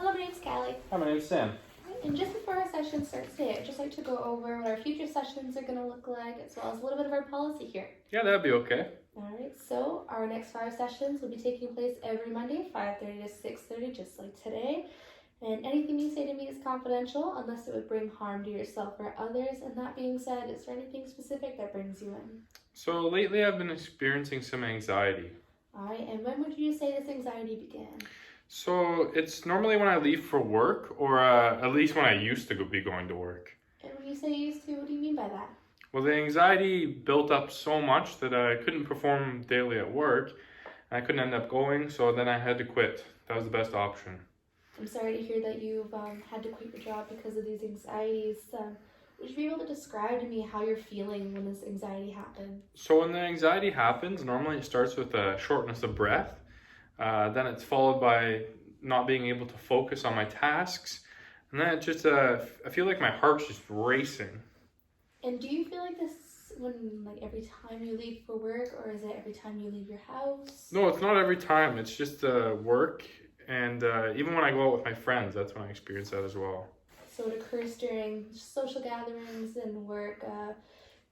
Hello, my name's Callie. Hi, my name's Sam. And just before our session starts today, I'd just like to go over what our future sessions are going to look like, as well as a little bit of our policy here. Yeah, that'd be okay. Alright, so our next 5 sessions will be taking place every Monday, 5:30 to 6:30, just like today. And anything you say to me is confidential, unless it would bring harm to yourself or others. And that being said, is there anything specific that brings you in? So lately I've been experiencing some anxiety. Alright, and when would you say this anxiety began? So it's normally when I leave for work, or at least when I used to be going to work. And when you say used to, what do you mean by that? Well, the anxiety built up so much that I couldn't perform daily at work. And I couldn't end up going, so then I had to quit. That was the best option. I'm sorry to hear that you've had to quit your job because of these anxieties. Would you be able to describe to me how you're feeling when this anxiety happened? So when the anxiety happens, normally it starts with a shortness of breath. Then it's followed by not being able to focus on my tasks. And then it just, I feel like my heart's just racing. And do you feel like this when, like, every time you leave for work, or is it every time you leave your house? No, it's not every time. It's just work. And even when I go out with my friends, that's when I experience that as well. So it occurs during social gatherings and work.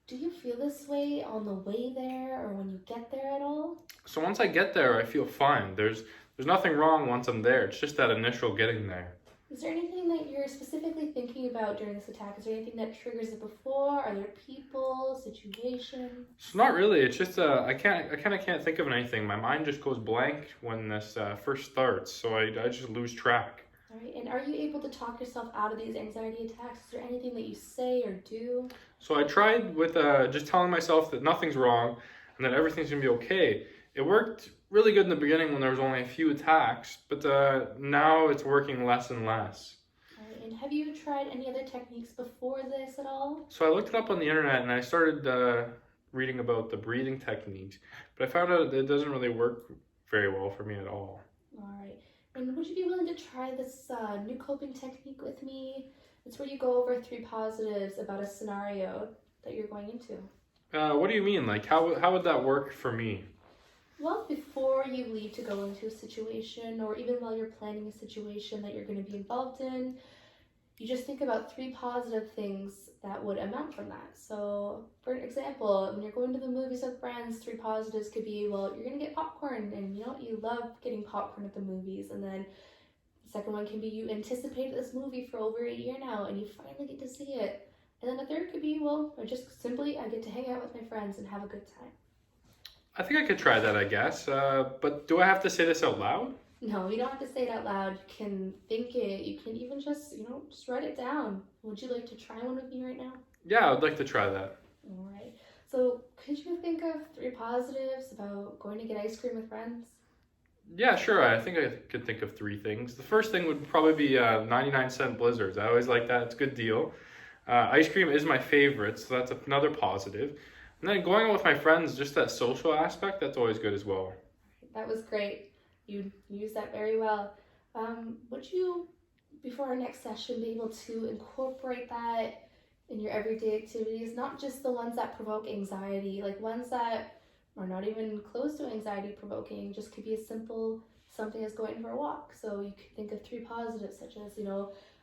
Do you feel this way on the way there or when you get there at all? So once I get there, I feel fine. There's nothing wrong once I'm there. It's just that initial getting there. Is there anything that you're specifically thinking about during this attack? Is there anything that triggers it before? Are there people, situations? So not really. It's just I kind of can't think of anything. My mind just goes blank when this first starts. So I just lose track. All right, and are you able to talk yourself out of these anxiety attacks? Is there anything that you say or do? So I tried with just telling myself that nothing's wrong and that everything's gonna be okay. It worked really good in the beginning when there was only a few attacks, but now it's working less and less. All right, and have you tried any other techniques before this at all? So I looked it up on the internet and I started reading about the breathing techniques, but I found out that it doesn't really work very well for me at all. All right, and would you be willing to try this new coping technique with me? It's where you go over 3 positives about a scenario that you're going into. What do you mean? Like, how would that work for me? Well, before you leave to go into a situation, or even while you're planning a situation that you're going to be involved in, you just think about 3 positive things that would amount from that. So, for example, when you're going to the movies with friends, 3 positives could be, well, you're going to get popcorn, and you love getting popcorn at the movies. And then the second one can be you anticipated this movie for over a year now, and you finally get to see it. And then the third could be, well, or just simply, I get to hang out with my friends and have a good time. I think I could try that, I guess. But do I have to say this out loud? No, you don't have to say it out loud. You can think it. You can even just write it down. Would you like to try one with me right now? Yeah, I'd like to try that. All right. So could you think of 3 positives about going to get ice cream with friends? Yeah, sure. I think I could think of 3 things. The first thing would probably be 99-cent Blizzards. I always like that. It's a good deal. Ice cream is my favorite, so that's another positive. And then going out with my friends, just that social aspect, that's always good as well. That was great. You used that very well. Would you, before our next session, be able to incorporate that in your everyday activities? Not just the ones that provoke anxiety, like ones that are not even close to anxiety provoking, just could be as simple something as going for a walk. So you could think of 3 positives, such as,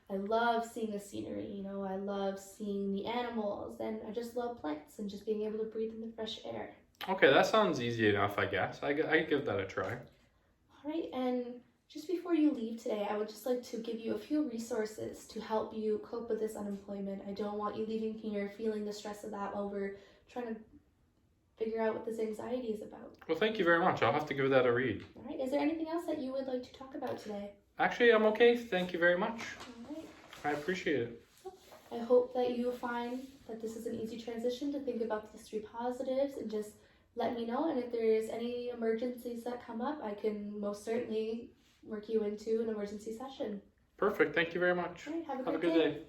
I love seeing the scenery, I love seeing the animals, and I just love plants and just being able to breathe in the fresh air. Okay, that sounds easy enough, I guess. I could give that a try. All right, and just before you leave today, I would just like to give you a few resources to help you cope with this unemployment. I don't want you leaving here feeling the stress of that while we're trying to figure out what this anxiety is about. Well, thank you very much. I'll have to give that a read. All right, is there anything else that you would like to talk about today? Actually, I'm okay. Thank you very much. All right. I appreciate it. I hope that you find that this is an easy transition to think about these 3 positives, and just let me know. And if there's any emergencies that come up, I can most certainly work you into an emergency session. Perfect. Thank you very much. All right, have a Have a good good day. day.